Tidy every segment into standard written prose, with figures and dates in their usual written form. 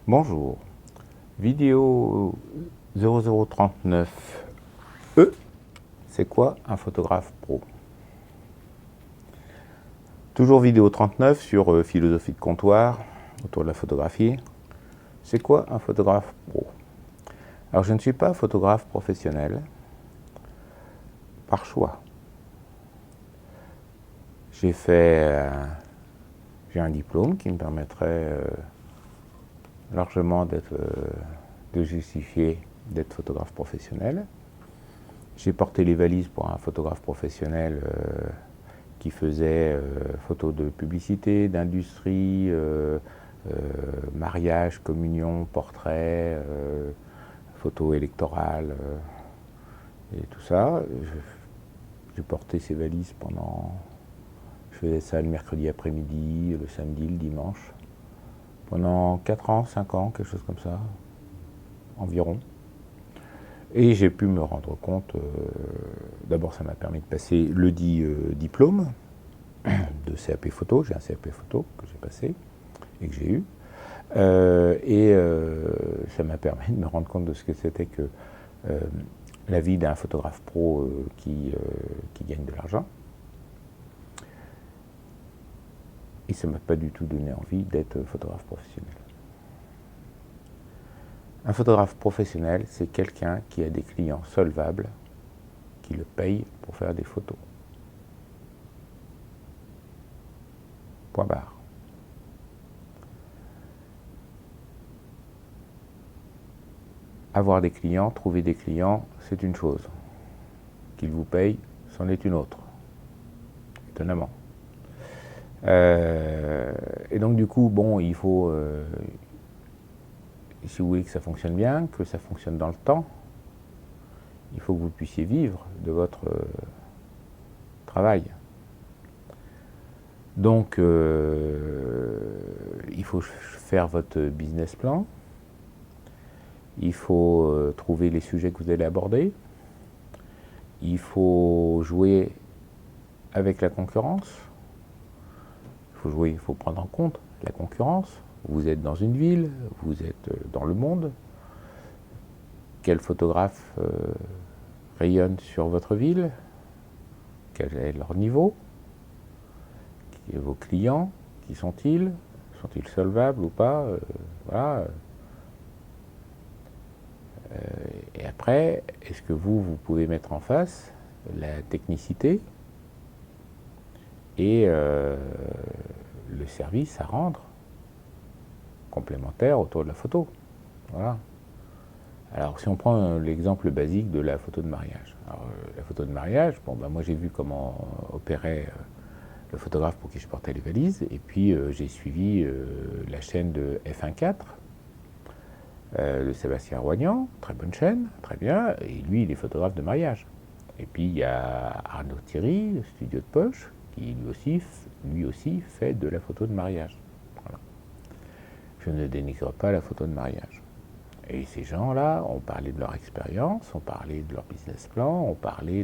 Bonjour, vidéo 0039E, c'est quoi un photographe pro? Toujours vidéo 39 sur philosophie de comptoir, autour de la photographie. C'est quoi un photographe pro? Alors je ne suis pas photographe professionnel, par choix. J'ai un diplôme qui me permettrait largement de justifier d'être photographe professionnel. J'ai porté les valises pour un photographe professionnel qui faisait photos de publicité, d'industrie, mariage, communion, portrait, photos électorales et tout ça. J'ai porté ces valises je faisais ça le mercredi après-midi, le samedi, le dimanche, pendant 4 ans, 5 ans, quelque chose comme ça, environ. Et j'ai pu me rendre compte, d'abord ça m'a permis de passer le dit diplôme de CAP photo, j'ai un CAP photo que j'ai passé et que j'ai eu, ça m'a permis de me rendre compte de ce que c'était que la vie d'un photographe pro qui gagne de l'argent. Et ça ne m'a pas du tout donné envie d'être photographe professionnel. Un photographe professionnel, c'est quelqu'un qui a des clients solvables, qui le payent pour faire des photos. Point barre. Avoir des clients, trouver des clients, c'est une chose. Qu'ils vous payent, c'en est une autre. Étonnamment. Et donc du coup, bon, il faut, si vous voulez que ça fonctionne bien, que ça fonctionne dans le temps, il faut que vous puissiez vivre de votre travail. Donc, il faut faire votre business plan, il faut trouver les sujets que vous allez aborder, il faut jouer avec la concurrence, il faut prendre en compte la concurrence. Vous êtes dans une ville, vous êtes dans le monde. Quel photographe rayonne sur votre ville? Quel est leur niveau? Vos clients, qui sont-ils? Sont-ils solvables ou pas? Voilà. Et après, est-ce que vous pouvez mettre en face la technicité et le service à rendre complémentaire autour de la photo? Voilà. Alors si on prend l'exemple basique de la photo de mariage. Alors, la photo de mariage, bon, ben, moi j'ai vu comment opérait le photographe pour qui je portais les valises, et puis j'ai suivi la chaîne de F1.4 de Sébastien Roignan, très bonne chaîne, très bien, et lui il est photographe de mariage. Et puis il y a Arnaud Thierry, le studio de poche, qui lui aussi fait de la photo de mariage. Voilà. Je ne dénigre pas la photo de mariage. Et ces gens-là ont parlé de leur expérience, ont parlé de leur business plan, ont parlé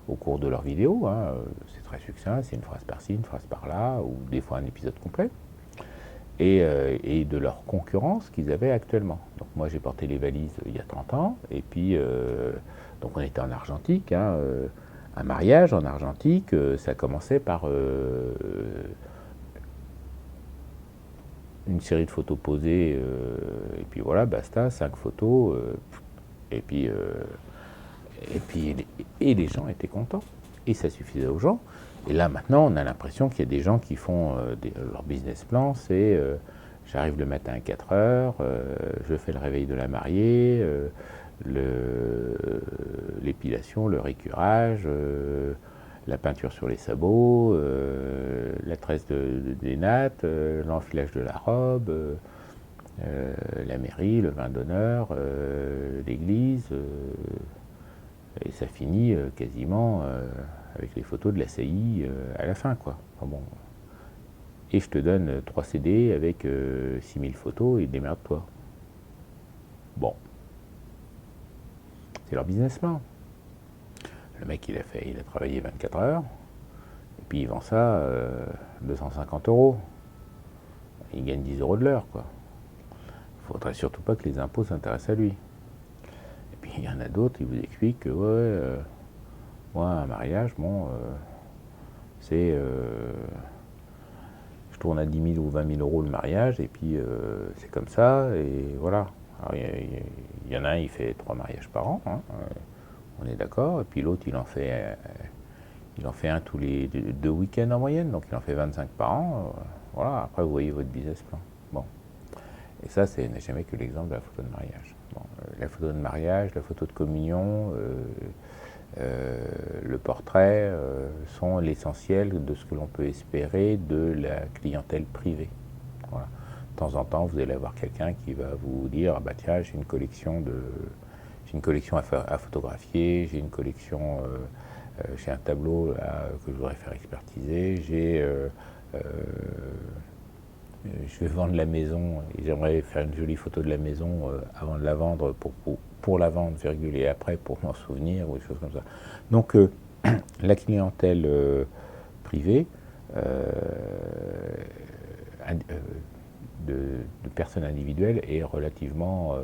au cours de leurs vidéos, hein, c'est très succinct, c'est une phrase par-ci, une phrase par-là, ou des fois un épisode complet, et de leur concurrence qu'ils avaient actuellement. Donc moi j'ai porté les valises il y a 30 ans, et puis donc on était en argentique, hein, un mariage en argentique, ça commençait par une série de photos posées, et puis voilà, basta, 5 photos, et puis les gens étaient contents, et ça suffisait aux gens. Et là maintenant, on a l'impression qu'il y a des gens qui font leur business plan, c'est j'arrive le matin à 4 heures, je fais le réveil de la mariée, l'épilation, le récurage, la peinture sur les sabots, la tresse des nattes, l'enfilage de la robe, la mairie, le vin d'honneur, l'église, et ça finit quasiment avec les photos de la saillie à la fin, quoi. Enfin bon. Et je te donne 3 CD avec 6000 photos et démerde-toi. Bon. C'est leur business plan. Le mec, il a travaillé 24 heures, et puis il vend ça 250 €. Il gagne 10 € de l'heure, quoi. faudrait surtout pas que les impôts s'intéressent à lui. Et puis il y en a d'autres, ils vous expliquent que moi, un mariage, bon, c'est... je tourne à 10 000 ou 20 000 euros le mariage, et puis c'est comme ça, et voilà. Alors, il y en a un, il fait 3 mariages par an, hein, on est d'accord, et puis l'autre, il en fait un tous les 2 week-ends en moyenne, donc il en fait 25 par an. Voilà, après vous voyez votre business plan. Bon. Et ça, n'est jamais que l'exemple de la photo de mariage. Bon, la photo de mariage, la photo de communion, le portrait sont l'essentiel de ce que l'on peut espérer de la clientèle privée. Voilà. De temps en temps, vous allez avoir quelqu'un qui va vous dire ah bah tiens, j'ai une collection à photographier, j'ai une collection, j'ai un tableau là, que je voudrais faire expertiser, je vais vendre la maison et j'aimerais faire une jolie photo de la maison avant de la vendre pour la vendre, virgule, et après pour m'en souvenir ou des choses comme ça. Donc la clientèle privée de personnes individuelles est relativement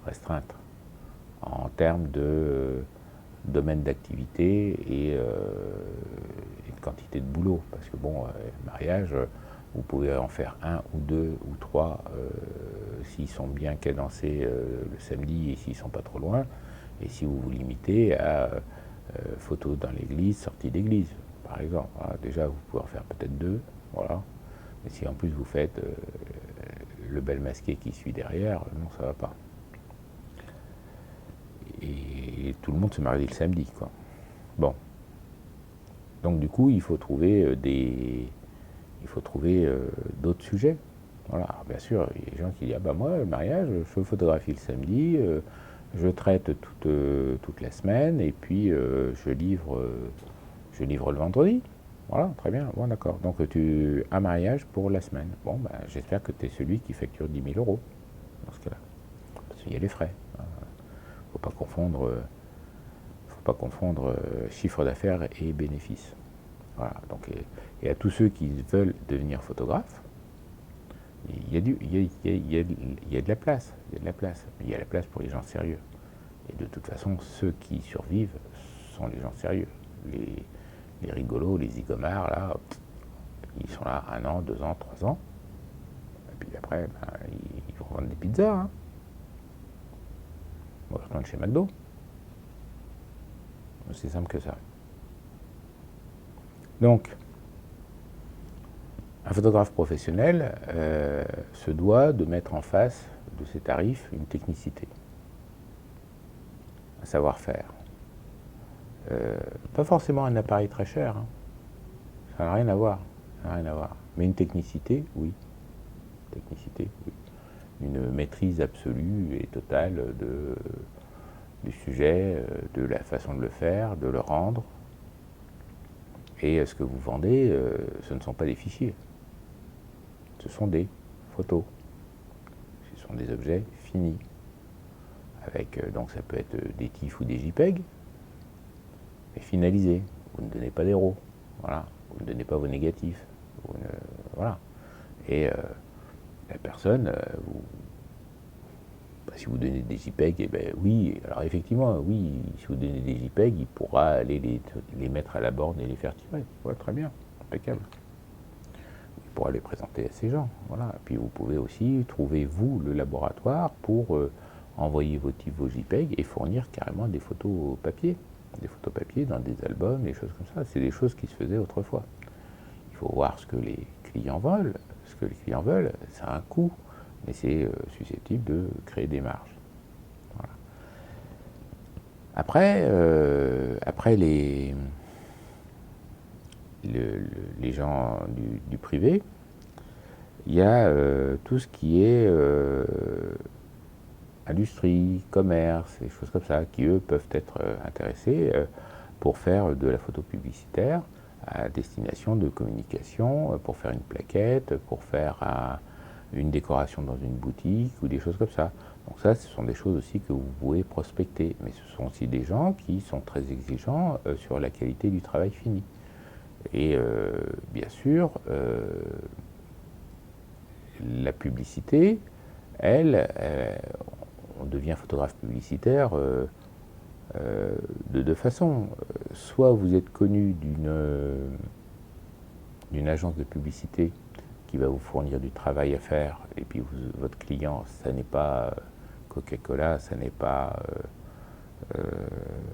restreinte en termes de domaine d'activité et de quantité de boulot. Parce que bon, mariage, vous pouvez en faire 1 ou 2 ou 3 s'ils sont bien cadencés le samedi et s'ils ne sont pas trop loin. Et si vous vous limitez à photos dans l'église, sortie d'église, par exemple. Voilà, déjà, vous pouvez en faire peut-être 2, voilà. Mais si en plus vous faites le bel masqué qui suit derrière, non, ça va pas. Et tout le monde se marie le samedi, quoi. Bon. Donc du coup, il faut trouver d'autres sujets. Voilà. Alors, bien sûr, il y a des gens qui disent ah bah moi le mariage, je photographie le samedi, je traite toute la semaine et puis je livre le vendredi. Voilà, très bien, bon d'accord. Donc un mariage pour la semaine. Bon, bah, j'espère que tu es celui qui facture 10 000 euros dans ce cas-là. Parce qu'il y a les frais. Faut pas confondre chiffre d'affaires et bénéfice. Voilà, donc, et à tous ceux qui veulent devenir photographes, il y a de la place. Il y a de la place. Mais il y a la place pour les gens sérieux. Et de toute façon, ceux qui survivent sont les gens sérieux. Les rigolos, les zigomards, là, ils sont là 1 an, 2 ans, 3 ans. Et puis après, ils vont vendre des pizzas. Hein. On retourne chez McDo. C'est simple que ça. Donc, un photographe professionnel se doit de mettre en face de ses tarifs une technicité, un savoir-faire. Pas forcément un appareil très cher, hein. Ça n'a rien à voir. Mais une technicité, oui. Une maîtrise absolue et totale du sujet, de la façon de le faire, de le rendre. Et ce que vous vendez, ce ne sont pas des fichiers. Ce sont des photos. Ce sont des objets finis. Donc ça peut être des TIFF ou des JPEG, mais finalisés. Vous ne donnez pas des RAW. Voilà. Vous ne donnez pas vos négatifs. Voilà. Et la personne, si vous donnez des JPEG, eh ben oui, alors effectivement, oui, si vous donnez des JPEG, il pourra aller les mettre à la borne et les faire tirer. Ouais, très bien, impeccable. Il pourra les présenter à ces gens. Voilà. Et puis vous pouvez aussi trouver, vous, le laboratoire pour envoyer vos JPEG et fournir carrément des photos papier. Des photos papier dans des albums, des choses comme ça. C'est des choses qui se faisaient autrefois. Il faut voir ce que les clients veulent. Ce que les clients veulent, ça a un coût, mais c'est susceptible de créer des marges. Voilà. Après les gens du privé, il y a tout ce qui est industrie, commerce, des choses comme ça, qui eux peuvent être intéressés pour faire de la photo publicitaire à destination de communication, pour faire une plaquette, pour faire une décoration dans une boutique ou des choses comme ça. Donc ça, ce sont des choses aussi que vous pouvez prospecter, mais ce sont aussi des gens qui sont très exigeants sur la qualité du travail fini. Et bien sûr, la publicité on devient photographe publicitaire de deux façons. Soit vous êtes connu d'une agence de publicité qui va vous fournir du travail à faire, et puis votre client, ça n'est pas Coca-Cola, ça n'est pas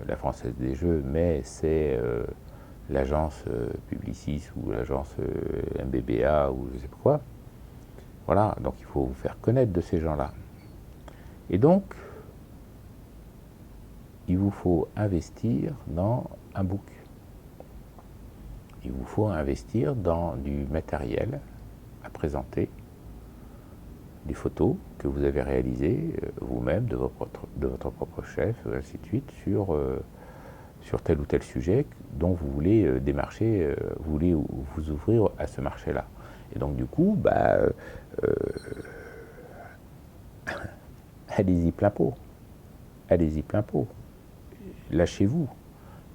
la Française des Jeux, mais c'est l'agence Publicis ou l'agence MBBA ou je sais pas quoi. Voilà, donc il faut vous faire connaître de ces gens-là. Et donc, il vous faut investir dans un book. Il vous faut investir dans du matériel à présenter, des photos que vous avez réalisées vous-même, de votre propre chef, et ainsi de suite, sur tel ou tel sujet dont vous voulez démarcher, vous voulez vous ouvrir à ce marché-là. Et donc du coup, allez-y plein pot. Allez-y plein pot. Lâchez-vous.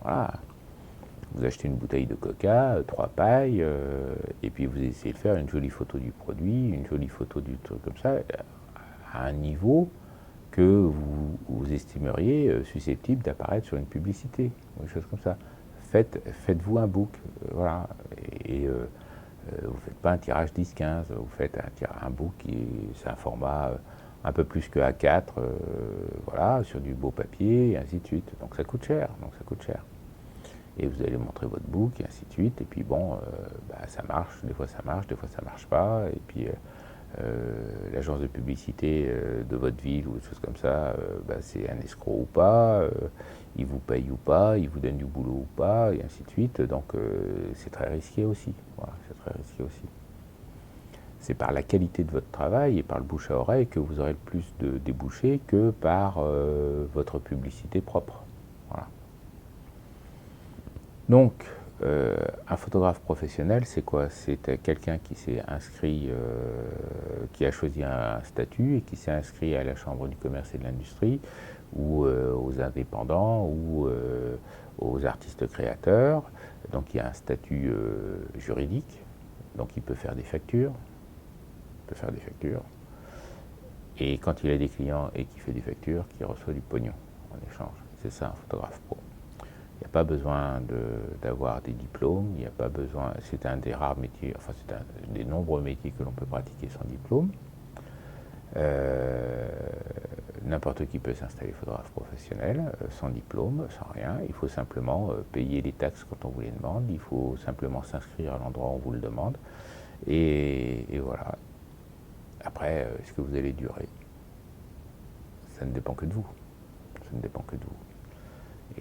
Voilà. Vous achetez une bouteille de coca, 3 pailles, et puis vous essayez de faire une jolie photo du produit, une jolie photo du truc comme ça, à un niveau que vous estimeriez susceptible d'apparaître sur une publicité, ou une chose comme ça. Faites-vous un book, voilà, et vous ne faites pas un tirage 10-15, vous faites un book c'est un format un peu plus que A4, voilà, sur du beau papier, et ainsi de suite. Donc ça coûte cher, Et vous allez montrer votre book, et ainsi de suite. Et puis bon, ça marche, des fois ça marche pas. Et puis l'agence de publicité de votre ville ou des choses comme ça, c'est un escroc ou pas, il vous paye ou pas, il vous donne du boulot ou pas, et ainsi de suite. Donc c'est très risqué aussi. Voilà, c'est très risqué aussi. C'est par la qualité de votre travail et par le bouche à oreille que vous aurez le plus de débouchés que par votre publicité propre. Voilà. Donc, un photographe professionnel, c'est quoi? C'est quelqu'un qui s'est inscrit, qui a choisi un statut et qui s'est inscrit à la Chambre du commerce et de l'industrie, ou aux indépendants, ou aux artistes créateurs. Donc, il y a un statut juridique. Donc, il peut faire des factures. Et quand il a des clients et qu'il fait des factures, qu'il reçoit du pognon en échange. C'est ça un photographe pro. Il n'y a pas besoin d'avoir des diplômes, il n'y a pas besoin, c'est un des rares métiers, enfin c'est un des nombreux métiers que l'on peut pratiquer sans diplôme. N'importe qui peut s'installer photographe professionnel, sans diplôme, sans rien. Il faut simplement payer les taxes quand on vous les demande, il faut simplement s'inscrire à l'endroit où on vous le demande. Et voilà. Après, est-ce que vous allez durer? Ça ne dépend que de vous. Ça ne dépend que de vous.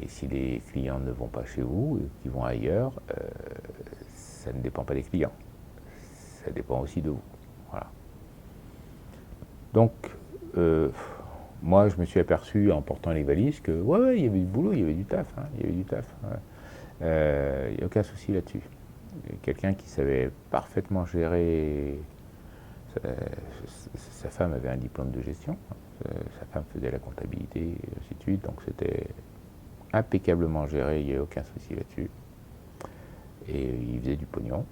Et si les clients ne vont pas chez vous et qu'ils vont ailleurs, ça ne dépend pas des clients. Ça dépend aussi de vous. Voilà. Donc, moi, je me suis aperçu en portant les valises que, ouais, il y avait du boulot, il y avait du taf. Il y avait du taf. Il n'y a aucun souci là-dessus. Quelqu'un qui savait parfaitement gérer. Sa femme avait un diplôme de gestion. Sa femme faisait la comptabilité, et ainsi de suite. Donc, c'était impeccablement géré, il n'y a aucun souci là-dessus. Et il faisait du pognon.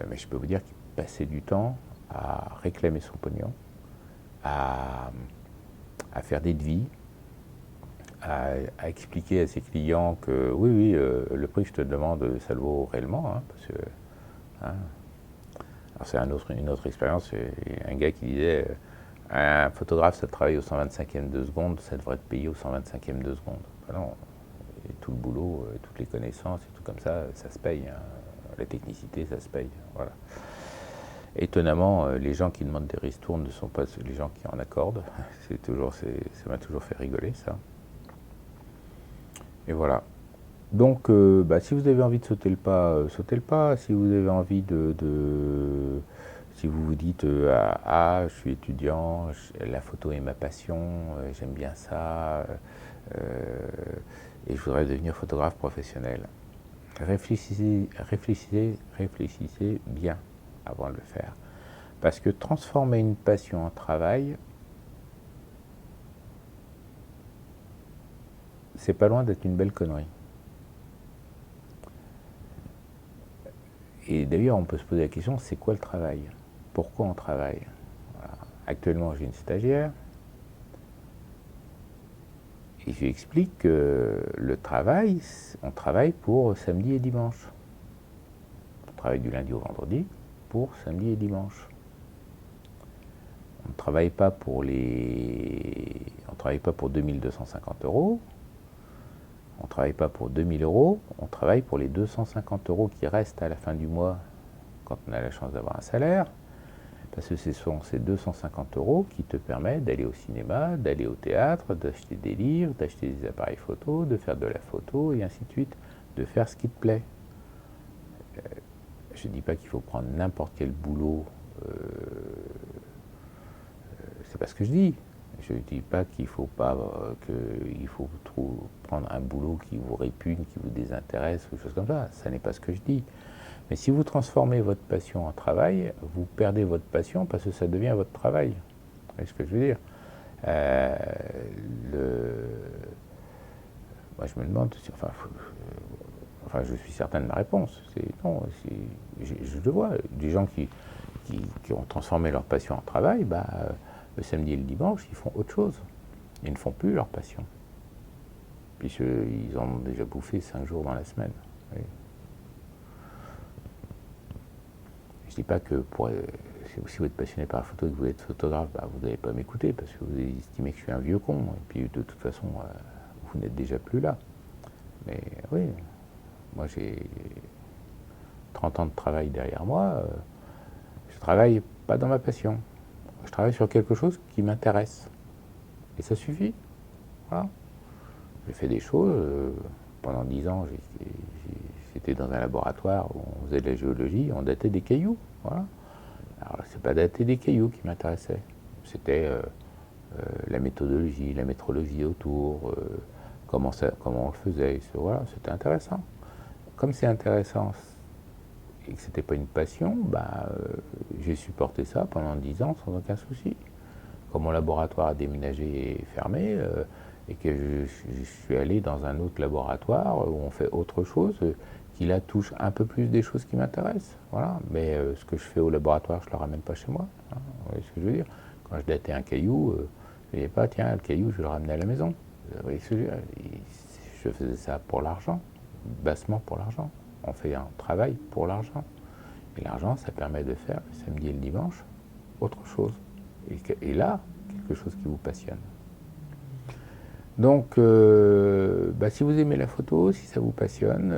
Mais je peux vous dire qu'il passait du temps à réclamer son pognon, à faire des devis, à expliquer à ses clients que oui, le prix que je te demande, ça le vaut réellement. Parce que, alors c'est une autre expérience, un gars qui disait un photographe, ça travaille au 125e de seconde, ça devrait être payé au 125e de seconde. Non, et tout le boulot, toutes les connaissances et tout comme ça se paye. La technicité, ça se paye. Voilà. Étonnamment, les gens qui demandent des ristournes ne sont pas les gens qui en accordent. Ça m'a toujours fait rigoler, ça. Et voilà. Donc, si vous avez envie de sauter le pas, sautez le pas. Si vous avez envie si vous vous dites je suis étudiant, la photo est ma passion, j'aime bien ça, et je voudrais devenir photographe professionnel. Réfléchissez bien avant de le faire. Parce que transformer une passion en travail, c'est pas loin d'être une belle connerie. Et d'ailleurs, on peut se poser la question, c'est quoi le travail? Pourquoi on travaille? Voilà. actuellement j'ai une stagiaire, et je lui explique que le travail, on travaille pour samedi et dimanche. On travaille du lundi au vendredi pour samedi et dimanche. On ne travaille pas pour 2250 euros, on ne travaille pas pour 2000 euros, on travaille pour les 250 euros qui restent à la fin du mois quand on a la chance d'avoir un salaire, parce que ce sont ces 250 euros qui te permettent d'aller au cinéma, d'aller au théâtre, d'acheter des livres, d'acheter des appareils photo, de faire de la photo et ainsi de suite, de faire ce qui te plaît. Je ne dis pas qu'il faut prendre n'importe quel boulot, c'est pas ce que je dis. Je ne dis pas qu'il faut prendre un boulot qui vous répugne, qui vous désintéresse, ou des choses comme ça. Ça n'est pas ce que je dis. Mais si vous transformez votre passion en travail, vous perdez votre passion parce que ça devient votre travail. Vous voyez ce que je veux dire? Moi, je me demande, je suis certain de ma réponse. Non, je le vois. Des gens qui ont transformé leur passion en travail, le samedi et le dimanche, ils font autre chose. Ils ne font plus leur passion. Puisqu'ils en ont déjà bouffé 5 jours dans la semaine. Oui. Je ne dis pas que si vous êtes passionné par la photo et que vous êtes photographe, vous n'allez pas m'écouter parce que vous estimez que je suis un vieux con. Et puis de toute façon, vous n'êtes déjà plus là. Mais oui, moi j'ai 30 ans de travail derrière moi. Je travaille pas dans ma passion. Je travaille sur quelque chose qui m'intéresse. Et ça suffit. Voilà. J'ai fait des choses. Pendant 10 ans, j'étais dans un laboratoire où on faisait de la géologie, on datait des cailloux. Voilà. Alors, c'est pas dater des cailloux qui m'intéressait. C'était la méthodologie, la métrologie autour, comment on le faisait. Voilà, c'était intéressant. Comme c'est intéressant et que c'était pas une passion, j'ai supporté ça pendant 10 ans sans aucun souci. Comme mon laboratoire a déménagé et fermé, et que je suis allé dans un autre laboratoire où on fait autre chose, qui là touche un peu plus des choses qui m'intéressent. Voilà. Mais ce que je fais au laboratoire, je ne le ramène pas chez moi. Hein. Vous voyez ce que je veux dire? Quand je datais un caillou, je ne disais pas, tiens, le caillou, je vais le ramener à la maison. Vous voyez ce que je veux dire? Je faisais ça pour l'argent, bassement pour l'argent. On fait un travail pour l'argent. Et l'argent, ça permet de faire le samedi et le dimanche autre chose. Et là, quelque chose qui vous passionne. Donc, si vous aimez la photo, si ça vous passionne,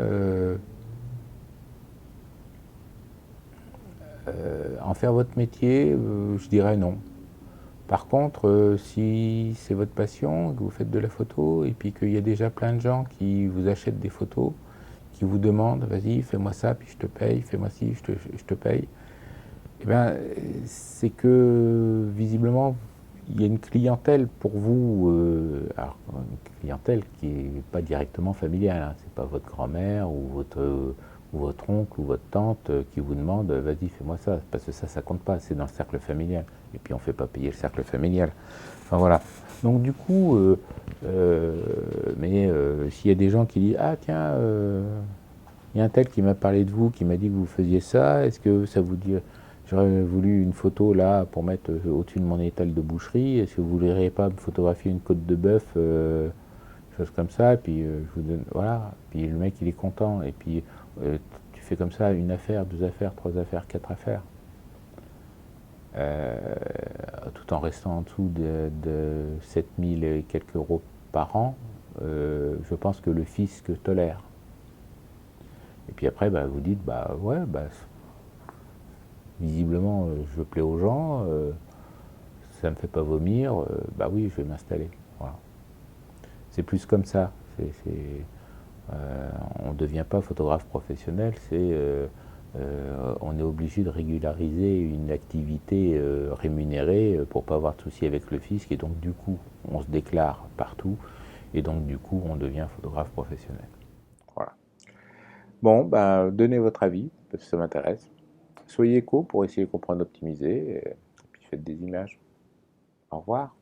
en faire votre métier, je dirais non. Par contre, si c'est votre passion, que vous faites de la photo, et puis qu'il y a déjà plein de gens qui vous achètent des photos, qui vous demandent, vas-y, fais-moi ça, puis je te paye, fais-moi ci, je te paye, eh bien, c'est que, visiblement, il y a une clientèle pour vous, alors une clientèle qui n'est pas directement familiale, hein, c'est pas votre grand-mère ou votre oncle ou votre tante qui vous demande vas-y fais-moi ça, parce que ça compte pas, c'est dans le cercle familial, et puis on fait pas payer le cercle familial. Enfin voilà. Donc du coup, s'il y a des gens qui disent ah tiens, il y a un tel qui m'a parlé de vous, qui m'a dit que vous faisiez ça, est-ce que ça vous dit j'aurais voulu une photo là pour mettre au-dessus de mon étal de boucherie. Est-ce que vous ne voudriez pas me photographier une côte de bœuf, chose comme ça. Et puis je vous donne, voilà. Puis le mec il est content. Et puis tu fais comme ça une affaire, 2 affaires, 3 affaires, 4 affaires, tout en restant en dessous de 7000 et quelques euros par an. Je pense que le fisc tolère. Et puis après, vous dites ouais, visiblement, je plais aux gens, ça ne me fait pas vomir, oui, je vais m'installer. Voilà. C'est plus comme ça. On ne devient pas photographe professionnel, on est obligé de régulariser une activité rémunérée pour ne pas avoir de soucis avec le fisc, et donc du coup, on se déclare partout, et donc du coup, on devient photographe professionnel. Voilà. Bon, donnez votre avis, parce que ça m'intéresse. Soyez éco pour essayer de comprendre, optimiser, et puis faites des images. Au revoir.